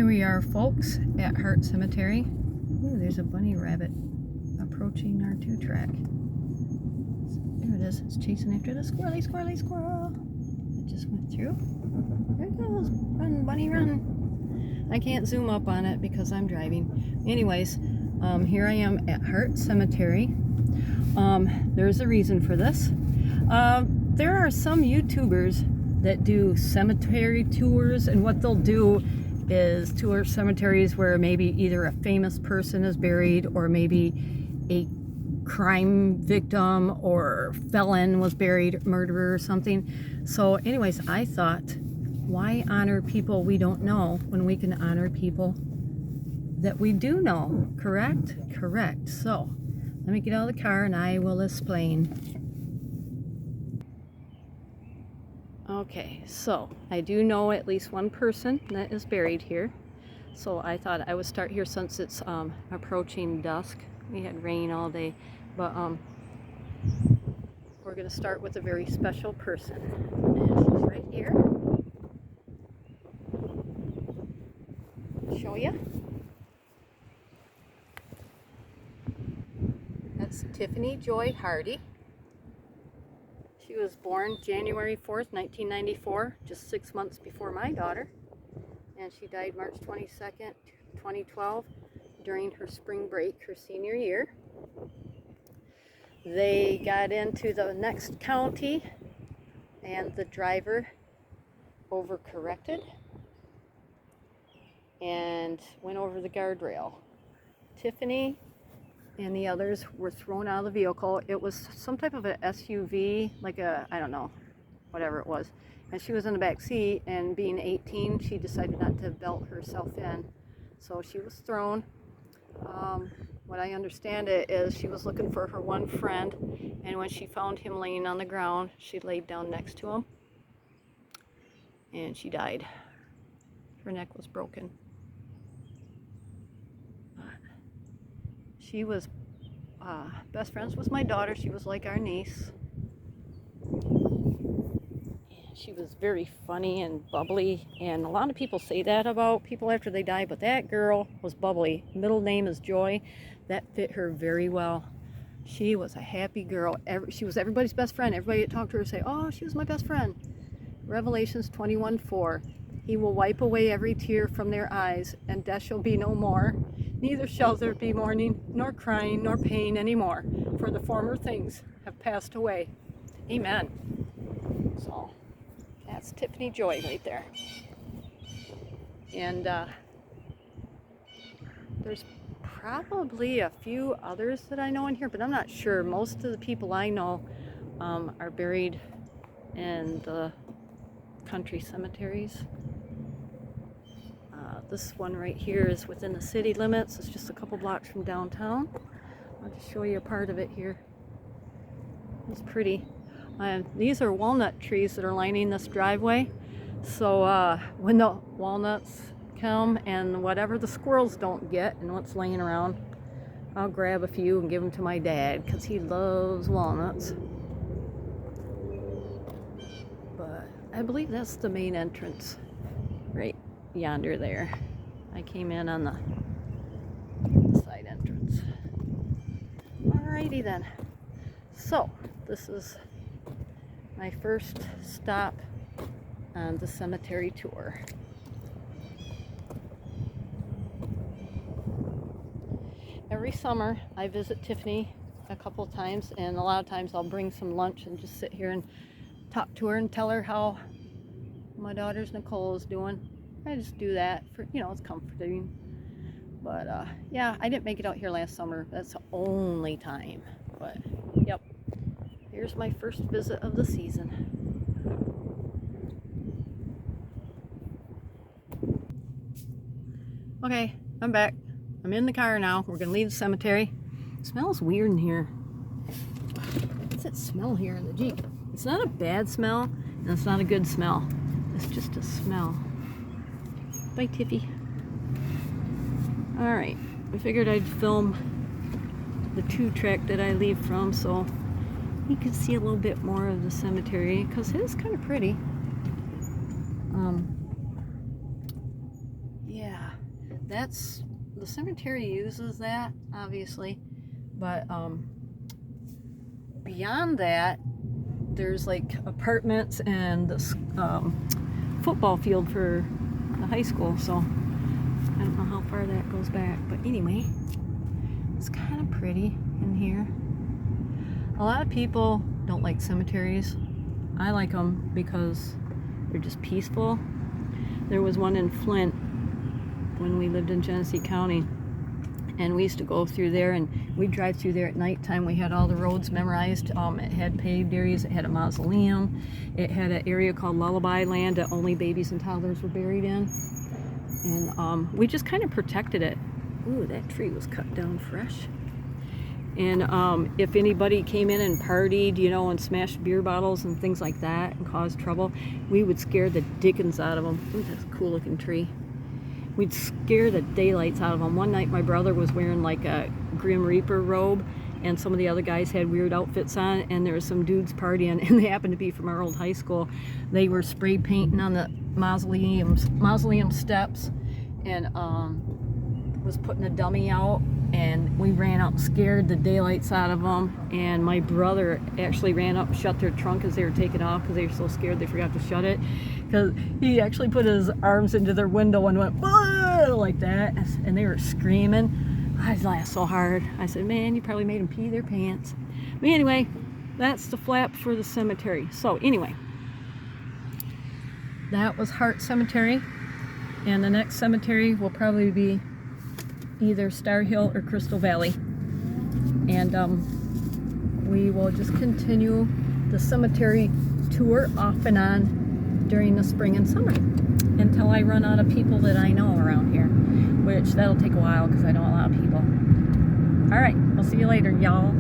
Here we are, folks, at Hart Cemetery. Ooh, there's a bunny rabbit approaching our 2-track. There it is. It's chasing after the squirrely, squirrely, squirrel. It just went through. There it goes. Run, bunny, run. I can't zoom up on it because I'm driving. Anyways, here I am at Hart Cemetery. There's a reason for this. There are some YouTubers that do cemetery tours, and what they'll do is tour cemeteries where maybe either a famous person is buried or maybe a crime victim or felon was buried, murderer or something. So anyways, I thought, why honor people we don't know when we can honor people that we do know? Correct? Correct. So let me get out of the car and I will explain. Okay, so I do know at least one person that is buried here. So I thought I would start here since it's approaching dusk. We had rain all day, but we're going to start with a very special person. And she's right here. I'll show you. That's Tiffany Joy Hardy. She was born January 4th, 1994, just 6 months before my daughter. And she died March 22nd, 2012, during her spring break, her senior year. They got into the next county, and the driver overcorrected and went over the guardrail. Tiffany and the others were thrown out of the vehicle. It was some type of an SUV, like a, I don't know, whatever it was. And she was in the back seat, and being 18, she decided not to belt herself in. So she was thrown. What I understand it is she was looking for her one friend, and when she found him laying on the ground, she laid down next to him, and she died. Her neck was broken. She was best friends with my daughter. She was like our niece. She was very funny and bubbly, and a lot of people say that about people after they die, but that girl was bubbly. Middle name is Joy. That fit her very well. She was a happy girl. She was everybody's best friend. Everybody that talked to her say, oh, she was my best friend. Revelations 21:4. He will wipe away every tear from their eyes, and death shall be no more. Neither shall there be mourning, nor crying, nor pain anymore, for the former things have passed away. Amen. So that's Tiffany Joy right there. And there's probably a few others that I know in here, but I'm not sure. Most of the people I know are buried in the country cemeteries. This one right here is within the city limits. It's just a couple blocks from downtown. I'll just show you a part of it here. It's pretty. These are walnut trees that are lining this driveway. So when the walnuts come and whatever the squirrels don't get and what's laying around, I'll grab a few and give them to my dad because he loves walnuts. But I believe that's the main entrance right yonder there. I came in on the side entrance. Alrighty then. So this is my first stop on the cemetery tour. Every summer I visit Tiffany a couple times, and a lot of times I'll bring some lunch and just sit here and talk to her and tell her how my daughter's Nicole is doing. I just do that for, it's comforting. But yeah, I didn't make it out here last summer. That's the only time. But yep, here's my first visit of the season. Okay, I'm back. I'm in the car now. We're gonna leave the cemetery. It smells weird in here. What's that smell here in the Jeep? It's not a bad smell, and it's not a good smell. It's just a smell. Bye, Tiffy. Alright, I figured I'd film the 2-track that I leave from so you could see a little bit more of the cemetery, because it is kind of pretty. Yeah. that's, the cemetery uses that, obviously, but beyond that, there's like apartments and this football field for the high school, so I don't know how far that goes back, but anyway, it's kind of pretty in here. A lot of people don't like cemeteries. I like them because they're just peaceful. There was one in Flint when we lived in Genesee County, and we used to go through there, and we'd drive through there at nighttime. We had all the roads memorized. It had paved areas, it had a mausoleum, it had an area called Lullaby Land that only babies and toddlers were buried in, and we just kind of protected it. Ooh, that tree was cut down fresh. And if anybody came in and partied, you know, and smashed beer bottles and things like that and caused trouble, we would scare the dickens out of them. Ooh, that's a cool looking tree. We'd scare the daylights out of them. One night my brother was wearing like a Grim Reaper robe, and some of the other guys had weird outfits on, and there were some dudes partying, and they happened to be from our old high school. They were spray painting on the mausoleum steps, and was putting a dummy out, and we ran out and scared the daylights out of them, and my brother actually ran up and shut their trunk as they were taking off because they were so scared they forgot to shut it, because he actually put his arms into their window and went like that, and they were screaming. I laughed so hard. I said, man, you probably made them pee their pants. But anyway, that's the flap for the cemetery. So anyway, that was Hart Cemetery, and the next cemetery will probably be either Star Hill or Crystal Valley, and we will just continue the cemetery tour off and on during the spring and summer until I run out of people that I know around here, which that'll take a while because I know a lot of people. All right, I'll see you later, y'all.